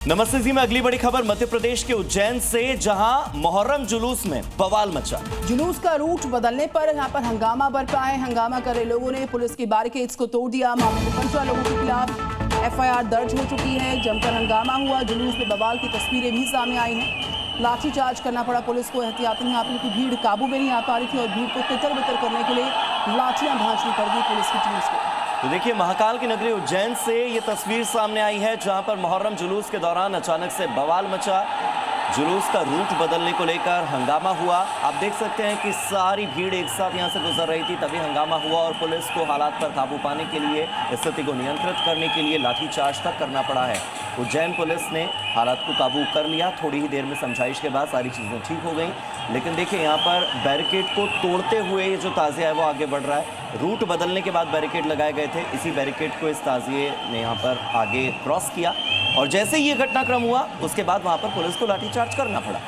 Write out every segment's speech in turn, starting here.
नमस्ते जी, में अगली बड़ी खबर मध्य प्रदेश के उज्जैन से, जहां मोहर्रम जुलूस में बवाल मचा। जुलूस का रूट बदलने पर यहां पर हंगामा बरपा है। हंगामा कर रहे लोगों ने पुलिस की बैरिकेड्स को तोड़ दिया। मामले में 15 लोगों के खिलाफ एफआईआर दर्ज हो चुकी है। जमकर हंगामा हुआ। जुलूस में बवाल की तस्वीरें भी सामने आई हैं। लाठीचार्ज करना पड़ा पुलिस को। एहतियातन यहाँ पर की भीड़ काबू में नहीं आ पा रही थी और भीड़ को तितर बितर करने के लिए लाठियां भांजनी पड़ गई पुलिस की टीम को। तो देखिए, महाकाल की नगरी उज्जैन से ये तस्वीर सामने आई है, जहां पर मोहर्रम जुलूस के दौरान अचानक से बवाल मचा। जुलूस का रूट बदलने को लेकर हंगामा हुआ। आप देख सकते हैं कि सारी भीड़ एक साथ यहां से गुजर रही थी, तभी हंगामा हुआ और पुलिस को हालात पर काबू पाने के लिए, स्थिति को नियंत्रित करने के लिए लाठीचार्ज तक करना पड़ा है। उज्जैन पुलिस ने हालात को काबू कर लिया। थोड़ी ही देर में समझाइश के बाद सारी चीज़ें ठीक हो गई। लेकिन देखिए, यहाँ पर बैरिकेड को तोड़ते हुए ये जो ताज़िया है वो आगे बढ़ रहा है। रूट बदलने के बाद बैरिकेड लगाए गए थे। इसी बैरिकेड को इस ताज़िए ने यहाँ पर आगे क्रॉस किया और जैसे ही ये घटनाक्रम हुआ उसके बाद वहाँ पर पुलिस को लाठीचार्ज करना पड़ा।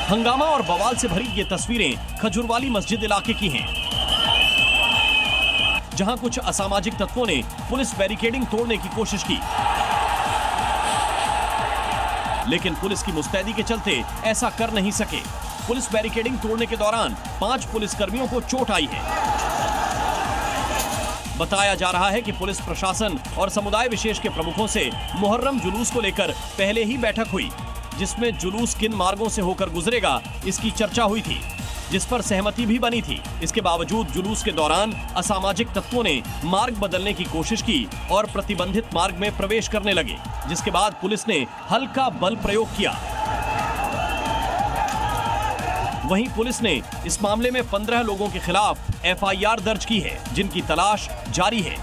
हंगामा और बवाल से भरी ये तस्वीरें खजूरवाली मस्जिद इलाके की हैं, जहां कुछ असामाजिक तत्वों ने पुलिस बैरिकेडिंग तोड़ने की कोशिश की, लेकिन पुलिस की मुस्तैदी के चलते ऐसा कर नहीं सके। पुलिस बैरिकेडिंग तोड़ने के दौरान 5 पुलिसकर्मियों को चोट आई है। बताया जा रहा है कि पुलिस प्रशासन और समुदाय विशेष के प्रमुखों से मुहर्रम जुलूस को लेकर पहले ही बैठक हुई, जिसमें जुलूस किन मार्गों से होकर गुजरेगा इसकी चर्चा हुई थी, जिस पर सहमति भी बनी थी। इसके बावजूद जुलूस के दौरान असामाजिक तत्वों ने मार्ग बदलने की कोशिश की और प्रतिबंधित मार्ग में प्रवेश करने लगे, जिसके बाद पुलिस ने हल्का बल प्रयोग किया। वहीं पुलिस ने इस मामले में 15 लोगों के खिलाफ एफआईआर दर्ज की है, जिनकी तलाश जारी है।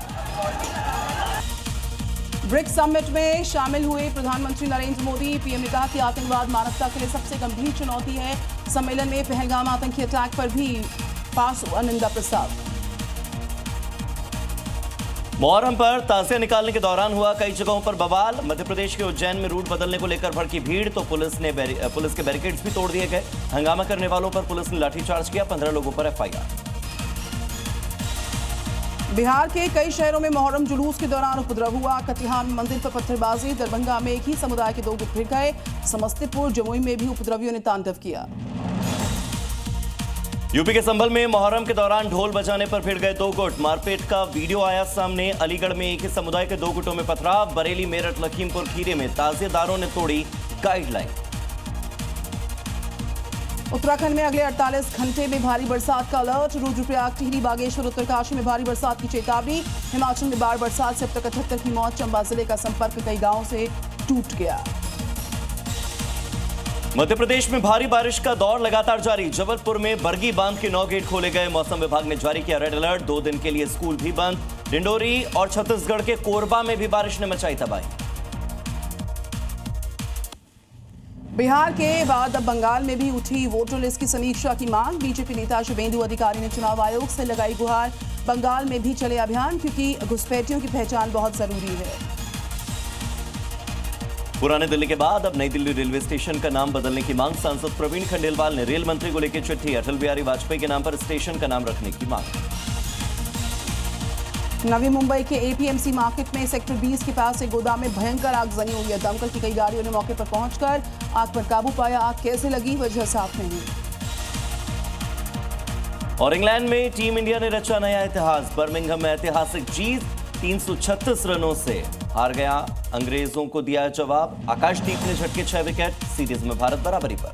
ब्रिक्स समिट में शामिल हुए प्रधानमंत्री नरेंद्र मोदी। पीएम ने कहा कि आतंकवाद मानवता के लिए सबसे गंभीर चुनौती है। सम्मेलन में पहलगाम आतंकी अटैक पर भी पास हुआ निंदा प्रस्ताव। मुहर्रम पर ताज़िया निकालने के दौरान हुआ कई जगहों पर बवाल। मध्य प्रदेश के उज्जैन में रूट बदलने को लेकर भड़की भीड़, तो पुलिस के बैरिकेड्स भी तोड़ दिए गए। हंगामा करने वालों पर पुलिस ने लाठीचार्ज किया। 15 लोगों पर एफआईआर। बिहार के कई शहरों में मुहर्रम जुलूस के दौरान उपद्रव हुआ। कटिहार में मंदिर पर पत्थरबाजी। दरभंगा में एक ही समुदाय के 2 गुट भिड़ गए। समस्तीपुर, जमुई में भी उपद्रवियों ने तांडव किया। यूपी के संभल में मुहर्रम के दौरान ढोल बजाने पर भिड़ गए 2 गुट। मारपीट का वीडियो आया सामने। अलीगढ़ में एक ही समुदाय के 2 गुटों में पथराव। बरेली, मेरठ, लखीमपुर खीरी में ताजिएदारों ने तोड़ी गाइडलाइन। उत्तराखंड में अगले 48 घंटे में भारी बरसात का अलर्ट। रुद्रप्रयाग, टिहरी, बागेश्वर, उत्तरकाशी में भारी बरसात की चेतावनी। हिमाचल में बाढ़ बरसात से अब तक 78 की मौत। चंबा जिले का संपर्क कई गांवों से टूट गया। मध्य प्रदेश में भारी बारिश का दौर लगातार जारी। जबलपुर में बरगी बांध के 9 गेट खोले गए। मौसम विभाग ने जारी किया रेड अलर्ट। 2 दिन के लिए स्कूल भी बंद। डिंडोरी और छत्तीसगढ़ के कोरबा में भी बारिश ने मचाई तबाही। बिहार के बाद अब बंगाल में भी उठी वोटर लिस्ट की समीक्षा की मांग। बीजेपी नेता शुभेंदु अधिकारी ने चुनाव आयोग से लगाई गुहार। बंगाल में भी चले अभियान, क्योंकि घुसपैठियों की पहचान बहुत जरूरी है। पुराने दिल्ली के बाद अब नई दिल्ली रेलवे स्टेशन का नाम बदलने की मांग। सांसद प्रवीण खंडेलवाल ने रेल मंत्री को लेकर चिट्ठी। अटल बिहारी वाजपेयी के नाम पर स्टेशन का नाम रखने की मांग। नवी मुंबई के एपीएमसी मार्केट में सेक्टर 20 के पास एक गोदाम में भयंकर आगजनी हुई है। दमकल की कई गाड़ियों ने मौके पर पहुंचकर आग पर काबू पाया। आग कैसे लगी, वजह साफ नहीं। और इंग्लैंड में टीम इंडिया ने रचा नया इतिहास। बर्मिंघम में ऐतिहासिक जीत। 336 रनों से हार गया। अंग्रेजों को दिया जवाब। आकाशदीप ने झटके 6 विकेट। सीरीज में भारत बराबरी पर।